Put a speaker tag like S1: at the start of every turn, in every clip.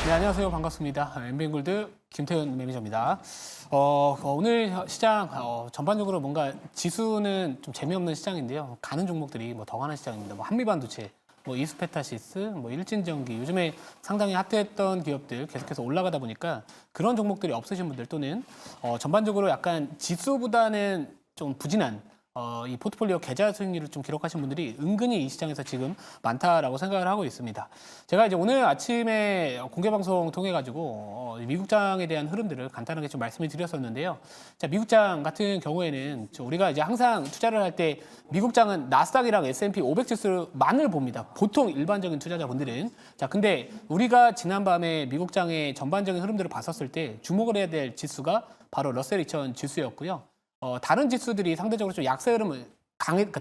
S1: 네, 안녕하세요. 반갑습니다. 엠비엔골드 김태현 매니저입니다. 오늘 시장 전반적으로 뭔가 지수는 좀 재미없는 시장인데요. 가는 종목들이 뭐 더 가는 시장입니다. 뭐 한미반도체, 뭐 이스페타시스, 뭐 일진전기, 요즘에 상당히 핫했던 기업들 계속해서 올라가다 보니까 그런 종목들이 없으신 분들 또는 전반적으로 약간 지수보다는 좀 부진한 이 포트폴리오 계좌 수익률을 좀 기록하신 분들이 은근히 이 시장에서 지금 많다라고 생각을 하고 있습니다. 제가 이제 오늘 아침에 공개 방송 통해 가지고 미국장에 대한 흐름들을 간단하게 좀 말씀을 드렸었는데요. 자, 미국장 같은 경우에는 우리가 이제 항상 투자를 할 때 미국장은 나스닥이랑 S&P 500 지수만을 봅니다. 보통 일반적인 투자자분들은. 자, 근데 우리가 지난밤에 미국장의 전반적인 흐름들을 봤었을 때 주목을 해야 될 지수가 바로 러셀 2000 지수였고요. 다른 지수들이 상대적으로 좀 약세 흐름을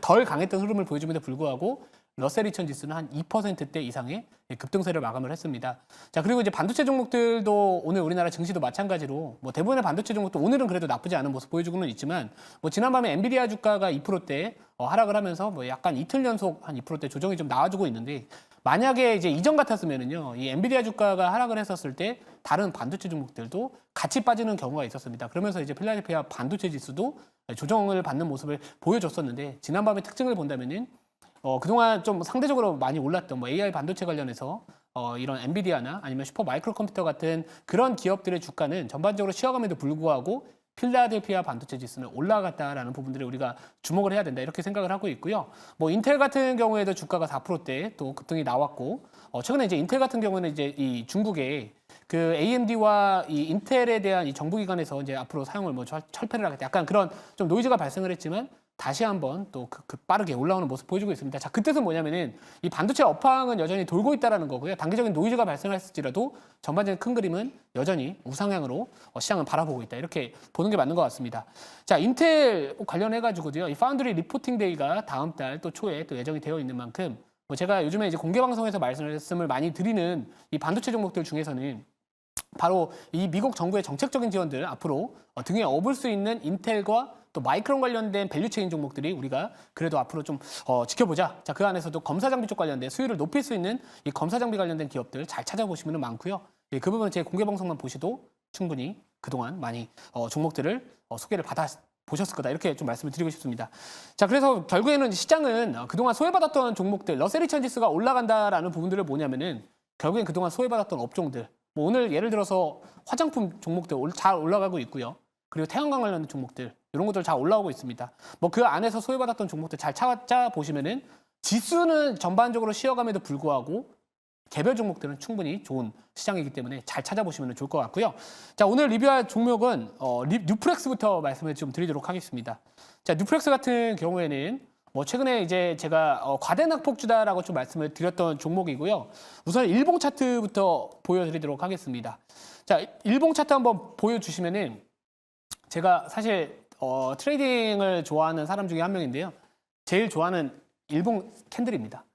S1: 덜 강했던 흐름을 보여줌에도 불구하고 러셀 2000 지수는 한 2%대 이상의 급등세를 마감을 했습니다. 자, 그리고 이제 반도체 종목들도 오늘 우리나라 증시도 마찬가지로 뭐 대부분의 반도체 종목도 오늘은 그래도 나쁘지 않은 모습 보여주고는 있지만 뭐 지난밤에 엔비디아 주가가 2%대 하락을 하면서 뭐 약간 이틀 연속 한 2%대 조정이 좀 나와주고 있는데 만약에 이제 이전 같았으면은요, 이 엔비디아 주가가 하락을 했었을 때 다른 반도체 종목들도 같이 빠지는 경우가 있었습니다. 그러면서 이제 필라델피아 반도체 지수도 조정을 받는 모습을 보여줬었는데 지난밤의 특징을 본다면은 그동안 좀 상대적으로 많이 올랐던 뭐 AI 반도체 관련해서 이런 엔비디아나 아니면 슈퍼 마이크로 컴퓨터 같은 그런 기업들의 주가는 전반적으로 쉬어감에도 불구하고 필라델피아 반도체 지수는 올라갔다라는 부분들을 우리가 주목을 해야 된다 이렇게 생각을 하고 있고요. 뭐 인텔 같은 경우에도 주가가 4%대 또 급등이 나왔고 최근에 이제 인텔 같은 경우는 이제 이 중국에 그 AMD와 이 인텔에 대한 이 정부기관에서 이제 앞으로 사용을 뭐 철폐를 하겠다 약간 그런 좀 노이즈가 발생을 했지만 다시 한번 또 빠르게 올라오는 모습 보여주고 있습니다. 자, 그 뜻은 뭐냐면은 이 반도체 업황은 여전히 돌고 있다라는 거고요. 단기적인 노이즈가 발생했을지라도 전반적인 큰 그림은 여전히 우상향으로 시장을 바라보고 있다. 이렇게 보는 게 맞는 것 같습니다. 자, 인텔 관련해가지고도요. 이 파운드리 리포팅 데이가 다음 달 또 초에 또 예정이 되어 있는 만큼 뭐 제가 요즘에 이제 공개 방송에서 말씀을 많이 드리는 이 반도체 종목들 중에서는 바로 이 미국 정부의 정책적인 지원들 앞으로 등에 업을 수 있는 인텔과 또 마이크론 관련된 밸류체인 종목들이 우리가 그래도 앞으로 좀 지켜보자. 자, 그 안에서도 검사 장비 쪽 관련된 수율을 높일 수 있는 이 검사 장비 관련된 기업들 잘 찾아보시면 많고요. 예, 그 부분은 제 공개 방송만 보셔도 충분히 그동안 많이 종목들을 소개를 받아 보셨을 거다 이렇게 좀 말씀을 드리고 싶습니다. 자, 그래서 결국에는 시장은 그동안 소외받았던 종목들 러셀 2000 지수가 올라간다라는 부분들을 뭐냐면은 결국엔 그동안 소외받았던 업종들 뭐 오늘 예를 들어서 화장품 종목들 잘 올라가고 있고요. 그리고 태양광 관련된 종목들 이런 것들 잘 올라오고 있습니다. 뭐 그 안에서 소외받았던 종목들 잘 찾아 보시면은 지수는 전반적으로 쉬어감에도 불구하고 개별 종목들은 충분히 좋은 시장이기 때문에 잘 찾아보시면 좋을 것 같고요. 자, 오늘 리뷰할 종목은 뉴프렉스부터 말씀을 좀 드리도록 하겠습니다. 자, 뉴프렉스 같은 경우에는 뭐 최근에 이제 제가 과대낙폭주다라고 좀 말씀을 드렸던 종목이고요. 우선 일봉 차트부터 보여드리도록 하겠습니다. 자, 일봉 차트 한번 보여주시면은 제가 사실 트레이딩을 좋아하는 사람 중에 한 명인데요. 제일 좋아하는 일봉 캔들입니다.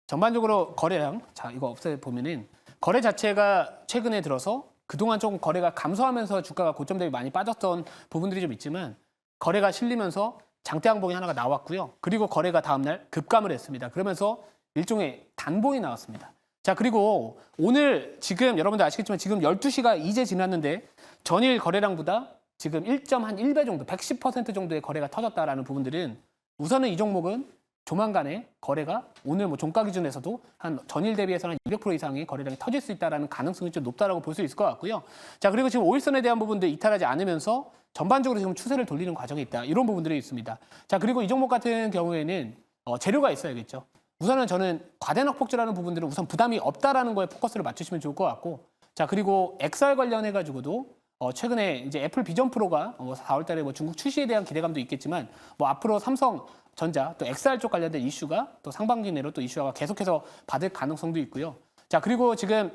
S1: 전반적으로 거래량, 자, 이거 보면은 거래 자체가 최근에 들어서 그동안 조금 거래가 감소하면서 주가가 고점 대비 많이 빠졌던 부분들이 좀 있지만 거래가 실리면서 장대 항봉이 하나가 나왔고요. 그리고 거래가 다음날 급감을 했습니다. 그러면서 일종의 단봉이 나왔습니다. 자, 그리고 오늘 지금 여러분들 아시겠지만 지금 12시가 이제 지났는데 전일 거래량보다 지금 1.1배 정도, 110% 정도의 거래가 터졌다라는 부분들은 우선은 이 종목은 조만간에 거래가 오늘 뭐 종가 기준에서도 한 전일 대비해서는 200% 이상의 거래량이 터질 수 있다는 가능성이 좀 높다라고 볼 수 있을 것 같고요. 자, 그리고 지금 오일선에 대한 부분들 이탈하지 않으면서 전반적으로 지금 추세를 돌리는 과정이 있다. 이런 부분들이 있습니다. 자, 그리고 이 종목 같은 경우에는 재료가 있어야겠죠. 우선은 저는 과대낙 폭주라는 부분들은 우선 부담이 없다라는 거에 포커스를 맞추시면 좋을 것 같고, 자, 그리고 XR 관련해가지고도 최근에 이제 애플 비전 프로가 4월달에 뭐 중국 출시에 대한 기대감도 있겠지만 뭐 앞으로 삼성전자 또 XR 쪽 관련된 이슈가 또 상반기 내로 또 이슈가 계속해서 받을 가능성도 있고요. 자, 그리고 지금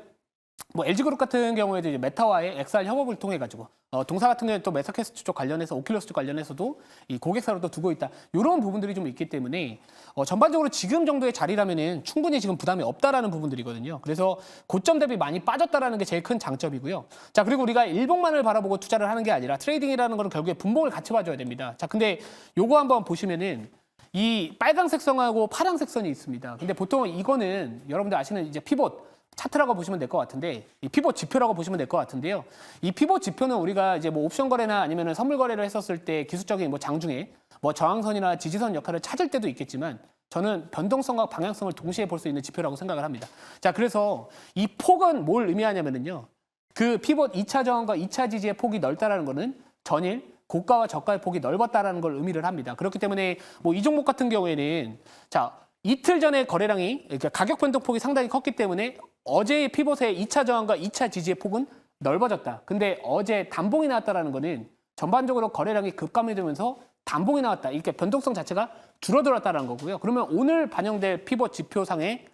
S1: 뭐 LG그룹 같은 경우에도 이제 메타와의 XR 협업을 통해 가지고 동사 같은 경우에 또 메타캐스트 쪽 관련해서 오큘러스 쪽 관련해서도 이 고객사로 또 두고 있다. 이런 부분들이 좀 있기 때문에 전반적으로 지금 정도의 자리라면은 충분히 지금 부담이 없다라는 부분들이거든요. 그래서 고점 대비 많이 빠졌다라는 게 제일 큰 장점이고요. 자, 그리고 우리가 일봉만을 바라보고 투자를 하는 게 아니라 트레이딩이라는 거는 결국에 분봉을 같이 봐줘야 됩니다. 자, 근데 요거 한번 보시면은 이 빨강색 선하고 파란색 선이 있습니다. 근데 보통 이거는 여러분들 아시는 이제 피봇 차트라고 보시면 될 것 같은데 이 피봇 지표라고 보시면 될 것 같은데요. 이 피봇 지표는 우리가 이제 뭐 옵션 거래나 아니면 선물 거래를 했었을 때 기술적인 뭐 장중에 뭐 저항선이나 지지선 역할을 찾을 때도 있겠지만 저는 변동성과 방향성을 동시에 볼 수 있는 지표라고 생각을 합니다. 자, 그래서 이 폭은 뭘 의미하냐면요. 그 피봇 2차 저항과 2차 지지의 폭이 넓다라는 거는 전일 고가와 저가의 폭이 넓었다라는 걸 의미를 합니다. 그렇기 때문에 뭐 이 종목 같은 경우에는 자, 이틀 전에 거래량이 그러니까 가격 변동폭이 상당히 컸기 때문에 어제의 피봇의 2차 저항과 2차 지지의 폭은 넓어졌다. 근데 어제 단봉이 나왔다라는 거는 전반적으로 거래량이 급감이 되면서 단봉이 나왔다. 이렇게 변동성 자체가 줄어들었다는 거고요. 그러면 오늘 반영될 피봇 지표상의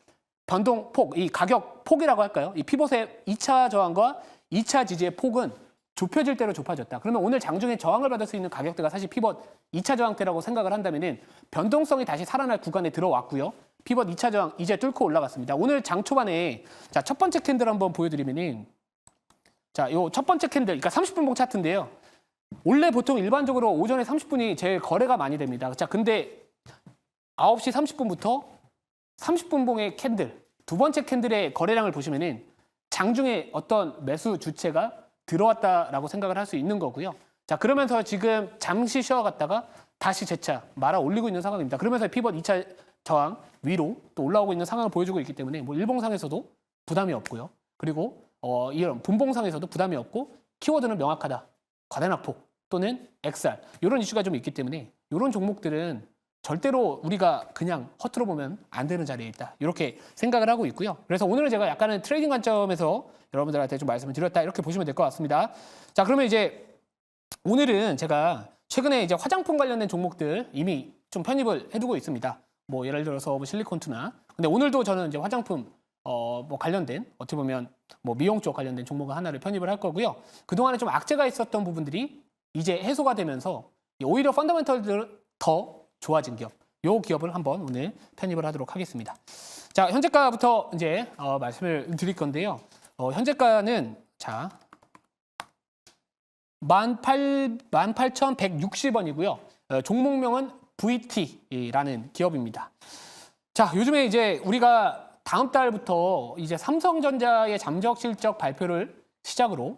S1: 변동폭, 이 가격 폭이라고 할까요? 이 피봇의 2차 저항과 2차 지지의 폭은 좁혀질 대로 좁아졌다. 그러면 오늘 장중에 저항을 받을 수 있는 가격대가 사실 피봇 2차 저항대라고 생각을 한다면은 변동성이 다시 살아날 구간에 들어왔고요. 피봇 2차 저항 이제 뚫고 올라갔습니다. 오늘 장 초반에 자, 첫 번째 캔들 한번 보여드리면은 자, 요 첫 번째 캔들, 그러니까 30분봉 차트인데요. 원래 보통 일반적으로 오전에 30분이 제일 거래가 많이 됩니다. 자, 근데 9시 30분부터 30분봉의 캔들, 두 번째 캔들의 거래량을 보시면은 장중에 어떤 매수 주체가 들어왔다라고 생각을 할 수 있는 거고요. 자, 그러면서 지금 잠시 쉬어갔다가 다시 재차 말아 올리고 있는 상황입니다. 그러면서 피벗 2차 저항 위로 또 올라오고 있는 상황을 보여주고 있기 때문에 뭐 일봉상에서도 부담이 없고요. 그리고 이런 분봉상에서도 부담이 없고 키워드는 명확하다. 과대낙폭 또는 XR 이런 이슈가 좀 있기 때문에 이런 종목들은 절대로 우리가 그냥 허투루 보면 안 되는 자리에 있다. 이렇게 생각을 하고 있고요. 그래서 오늘은 제가 약간은 트레이딩 관점에서 여러분들한테 좀 말씀을 드렸다. 이렇게 보시면 될 것 같습니다. 자, 그러면 이제 오늘은 제가 최근에 이제 화장품 관련된 종목들 이미 좀 편입을 해두고 있습니다. 뭐 예를 들어서 뭐 실리콘투나. 근데 오늘도 저는 이제 화장품 뭐 관련된 어떻게 보면 뭐 미용 쪽 관련된 종목을 하나를 편입을 할 거고요. 그동안에 좀 악재가 있었던 부분들이 이제 해소가 되면서 오히려 펀더멘털들 더 좋아진 기업, 요 기업을 한번 오늘 편입을 하도록 하겠습니다. 자, 현재가부터 이제 말씀을 드릴 건데요. 현재가는 자 18,160원이고요. 종목명은 VT라는 기업입니다. 자, 요즘에 이제 우리가 다음 달부터 이제 삼성전자의 잠적 실적 발표를 시작으로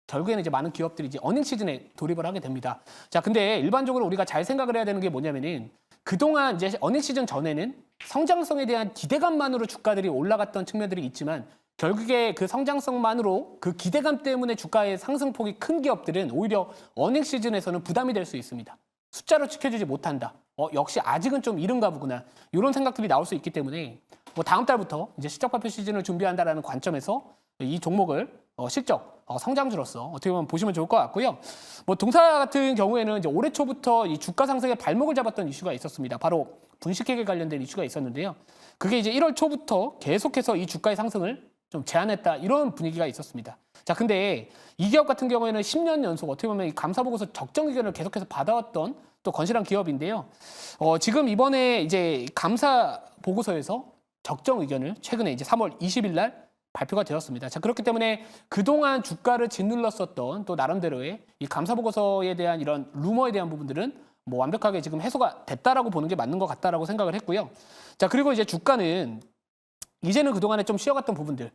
S1: 결국에는 이제 많은 기업들이 이제 어닝 시즌에 돌입을 하게 됩니다. 자, 근데 일반적으로 우리가 잘 생각을 해야 되는 게 뭐냐면은 그동안 이제 어닝 시즌 전에는 성장성에 대한 기대감만으로 주가들이 올라갔던 측면들이 있지만 결국에 그 성장성만으로 그 기대감 때문에 주가의 상승폭이 큰 기업들은 오히려 어닝 시즌에서는 부담이 될 수 있습니다. 숫자로 지켜주지 못한다. 역시 아직은 좀 이른가 보구나. 이런 생각들이 나올 수 있기 때문에 뭐 다음 달부터 이제 실적 발표 시즌을 준비한다라는 관점에서 이 종목을 실적 성장주로서 어떻게 보면 보시면 좋을 것 같고요. 뭐 동사 같은 경우에는 이제 올해 초부터 이 주가 상승의 발목을 잡았던 이슈가 있었습니다. 바로 분식회계 관련된 이슈가 있었는데요. 그게 이제 1월 초부터 계속해서 이 주가의 상승을 좀 제한했다 이런 분위기가 있었습니다. 자, 근데 이 기업 같은 경우에는 10년 연속 어떻게 보면 이 감사 보고서 적정 의견을 계속해서 받아왔던 또 건실한 기업인데요. 지금 이번에 이제 감사 보고서에서 적정 의견을 최근에 이제 3월 20일 날 발표가 되었습니다. 자, 그렇기 때문에 그동안 주가를 짓눌렀었던 또 나름대로의 이 감사 보고서에 대한 이런 루머에 대한 부분들은 뭐 완벽하게 지금 해소가 됐다라고 보는 게 맞는 것 같다라고 생각을 했고요. 자, 그리고 이제 주가는 이제는 그동안에 좀 쉬어갔던 부분들,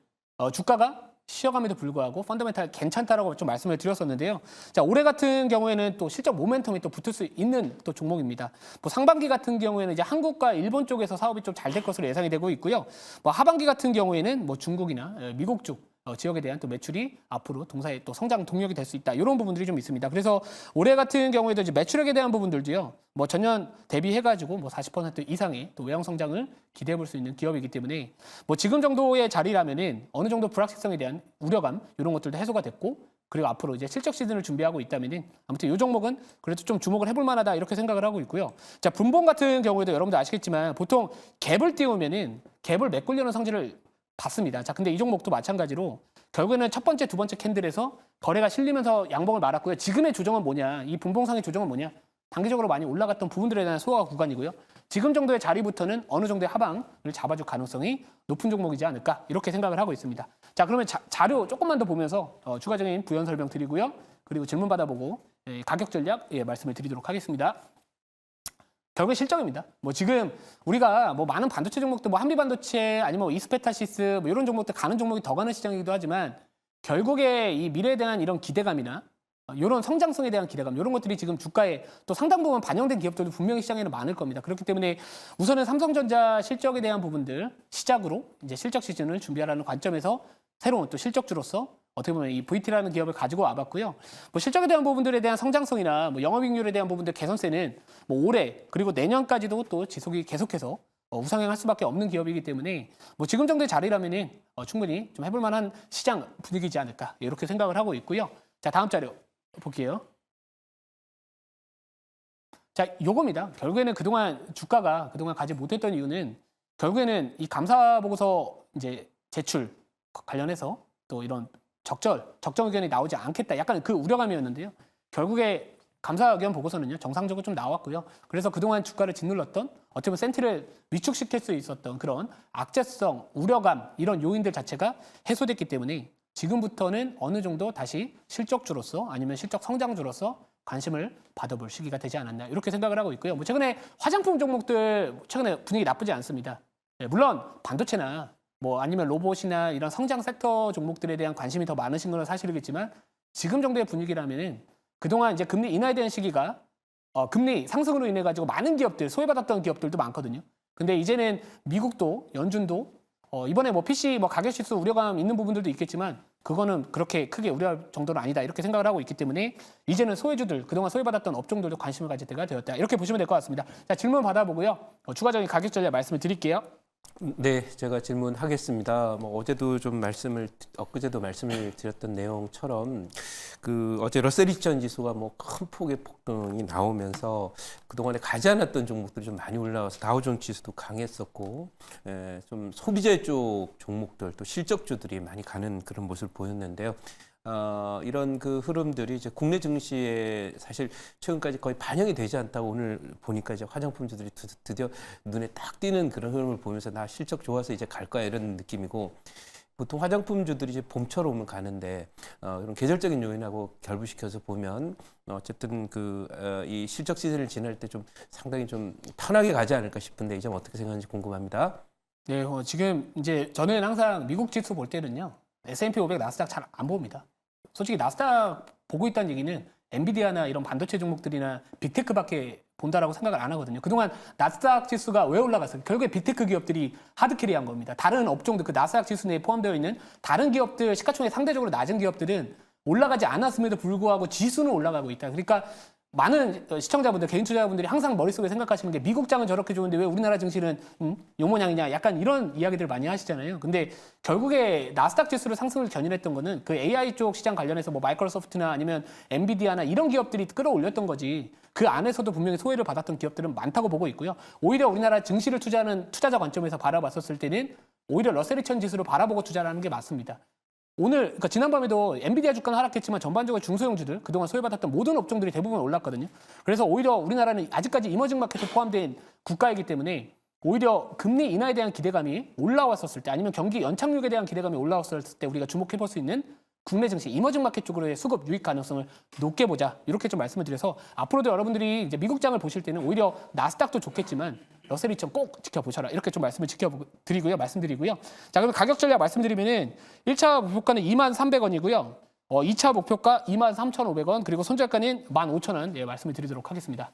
S1: 주가가 쉬어감에도 불구하고 펀더멘탈 괜찮다라고 좀 말씀을 드렸었는데요. 자, 올해 같은 경우에는 또 실적 모멘텀이 또 붙을 수 있는 또 종목입니다. 뭐 상반기 같은 경우에는 이제 한국과 일본 쪽에서 사업이 좀 잘 될 것으로 예상이 되고 있고요. 뭐 하반기 같은 경우에는 뭐 중국이나 미국 쪽 지역에 대한 또 매출이 앞으로 동사의 또 성장 동력이 될 수 있다. 이런 부분들이 좀 있습니다. 그래서 올해 같은 경우에도 이제 매출액에 대한 부분들도요. 뭐 전년 대비해가지고 뭐 40% 이상의 또 외형 성장을 기대해 볼 수 있는 기업이기 때문에 뭐 지금 정도의 자리라면은 어느 정도 불확실성에 대한 우려감 이런 것들도 해소가 됐고 그리고 앞으로 이제 실적 시즌을 준비하고 있다면은 아무튼 이 종목은 그래도 좀 주목을 해볼 만하다 이렇게 생각을 하고 있고요. 자, 분봉 같은 경우에도 여러분들 아시겠지만 보통 갭을 띄우면은 갭을 메꾸려는 성질을 봤습니다. 자, 근데 이 종목도 마찬가지로 결국에는 첫 번째, 두 번째 캔들에서 거래가 실리면서 양봉을 말았고요. 지금의 조정은 뭐냐? 이 분봉상의 조정은 뭐냐? 단기적으로 많이 올라갔던 부분들에 대한 소화 구간이고요. 지금 정도의 자리부터는 어느 정도의 하방을 잡아줄 가능성이 높은 종목이지 않을까 이렇게 생각을 하고 있습니다. 자, 그러면 자료 조금만 더 보면서 추가적인 부연 설명 드리고요. 그리고 질문 받아보고 가격 전략 말씀을 드리도록 하겠습니다. 결국에 실적입니다. 뭐 지금 우리가 뭐 많은 반도체 종목들, 뭐 한미반도체 아니면 뭐 이스페타시스 뭐 이런 종목들 가는 종목이 더 가는 시장이기도 하지만 결국에 이 미래에 대한 이런 기대감이나 이런 성장성에 대한 기대감 이런 것들이 지금 주가에 또 상당 부분 반영된 기업들도 분명히 시장에는 많을 겁니다. 그렇기 때문에 우선은 삼성전자 실적에 대한 부분들 시작으로 이제 실적 시즌을 준비하라는 관점에서 새로운 또 실적주로서 어떻게 보면 이 VT라는 기업을 가지고 와봤고요. 뭐 실적에 대한 부분들에 대한 성장성이나 뭐 영업이익률에 대한 부분들 개선세는 뭐 올해 그리고 내년까지도 또 지속이 계속해서 우상향할 수밖에 없는 기업이기 때문에 뭐 지금 정도의 자리라면은 충분히 좀 해볼 만한 시장 분위기지 않을까 이렇게 생각을 하고 있고요. 자, 다음 자료 볼게요. 자, 요겁니다. 결국에는 그동안 주가가 그동안 가지 못했던 이유는 결국에는 이 감사 보고서 이제 제출 관련해서 또 이런 적정 의견이 나오지 않겠다. 약간 그 우려감이었는데요. 결국에 감사 의견 보고서는요. 정상적으로 좀 나왔고요. 그래서 그동안 주가를 짓눌렀던 어떻게 보면 센티를 위축시킬 수 있었던 그런 악재성, 우려감 이런 요인들 자체가 해소됐기 때문에 지금부터는 어느 정도 다시 실적주로서 아니면 실적 성장주로서 관심을 받아볼 시기가 되지 않았나 이렇게 생각을 하고 있고요. 뭐 최근에 화장품 종목들 최근에 분위기 나쁘지 않습니다. 네, 물론 반도체나 뭐 아니면 로봇이나 이런 성장 섹터 종목들에 대한 관심이 더 많으신 건 사실이겠지만 지금 정도의 분위기라면은 그동안 이제 금리 인하에 대한 시기가 금리 상승으로 인해 가지고 많은 기업들 소외받았던 기업들도 많거든요. 근데 이제는 미국도 연준도 이번에 뭐 PC 뭐 가격 지수 우려감 있는 부분들도 있겠지만 그거는 그렇게 크게 우려할 정도는 아니다 이렇게 생각을 하고 있기 때문에 이제는 소외주들 그동안 소외받았던 업종들도 관심을 가질 때가 되었다 이렇게 보시면 될 것 같습니다. 자, 질문 받아보고요. 추가적인 가격 전략 말씀을 드릴게요.
S2: 네, 제가 질문하겠습니다. 뭐 어제도 좀 엊그제도 말씀을 드렸던 내용처럼 어제 러셀 2000 지수가 뭐 큰 폭의 폭등이 나오면서 그동안에 가지 않았던 종목들이 좀 많이 올라와서 다우존 지수도 강했었고, 좀 소비재 쪽 종목들 또 실적주들이 많이 가는 그런 모습을 보였는데요. 이런 흐름들이 이제 국내 증시에 사실 최근까지 거의 반영이 되지 않다고 오늘 보니까 이제 화장품주들이 드디어 눈에 딱 띄는 그런 흐름을 보면서 나 실적 좋아서 이제 갈 거야 이런 느낌이고 보통 화장품주들이 이제 봄처럼 오면 가는데 이런 계절적인 요인하고 결부시켜서 보면 어쨌든 이 실적 시즌을 지날 때 좀 상당히 좀 편하게 가지 않을까 싶은데 이 점 어떻게 생각하는지 궁금합니다.
S1: 네, 지금 이제 저는 항상 미국 지수 볼 때는요. S&P 500, 나스닥 잘 안 봅니다. 솔직히 나스닥 보고 있다는 얘기는 엔비디아나 이런 반도체 종목들이나 빅테크밖에 본다라고 생각을 안 하거든요. 그동안 나스닥 지수가 왜 올라갔어요? 결국에 빅테크 기업들이 하드캐리한 겁니다. 다른 업종들, 그 나스닥 지수 내에 포함되어 있는 다른 기업들, 시가총액 상대적으로 낮은 기업들은 올라가지 않았음에도 불구하고 지수는 올라가고 있다. 그러니까 많은 시청자분들, 개인 투자자분들이 항상 머릿속에 생각하시는 게 미국장은 저렇게 좋은데 왜 우리나라 증시는 요 모양이냐 약간 이런 이야기들 많이 하시잖아요. 근데 결국에 나스닥 지수를 상승을 견인했던 거는 그 AI 쪽 시장 관련해서 뭐 마이크로소프트나 아니면 엔비디아나 이런 기업들이 끌어올렸던 거지 그 안에서도 분명히 소외를 받았던 기업들은 많다고 보고 있고요. 오히려 우리나라 증시를 투자하는 투자자 관점에서 바라봤었을 때는 오히려 러셀 2000 지수를 바라보고 투자를 하는 게 맞습니다. 오늘, 그러니까 지난밤에도 엔비디아 주가는 하락했지만 전반적으로 중소형주들, 그동안 소외받았던 모든 업종들이 대부분 올랐거든요. 그래서 오히려 우리나라는 아직까지 이머징 마켓에 포함된 국가이기 때문에 오히려 금리 인하에 대한 기대감이 올라왔었을 때 아니면 경기 연착륙에 대한 기대감이 올라왔을 때 우리가 주목해 볼 수 있는 국내 증시, 이머징 마켓 쪽으로의 수급 유입 가능성을 높게 보자. 이렇게 좀 말씀을 드려서 앞으로도 여러분들이 이제 미국장을 보실 때는 오히려 나스닥도 좋겠지만 러셀 2000 꼭 지켜보셔라. 이렇게 좀 말씀드리고요. 자, 그럼 가격 전략 말씀드리면은 1차 목표가는 23,300원이고요. 2차 목표가 23,500원, 그리고 손절가는 15,000원 말씀을 드리도록 하겠습니다.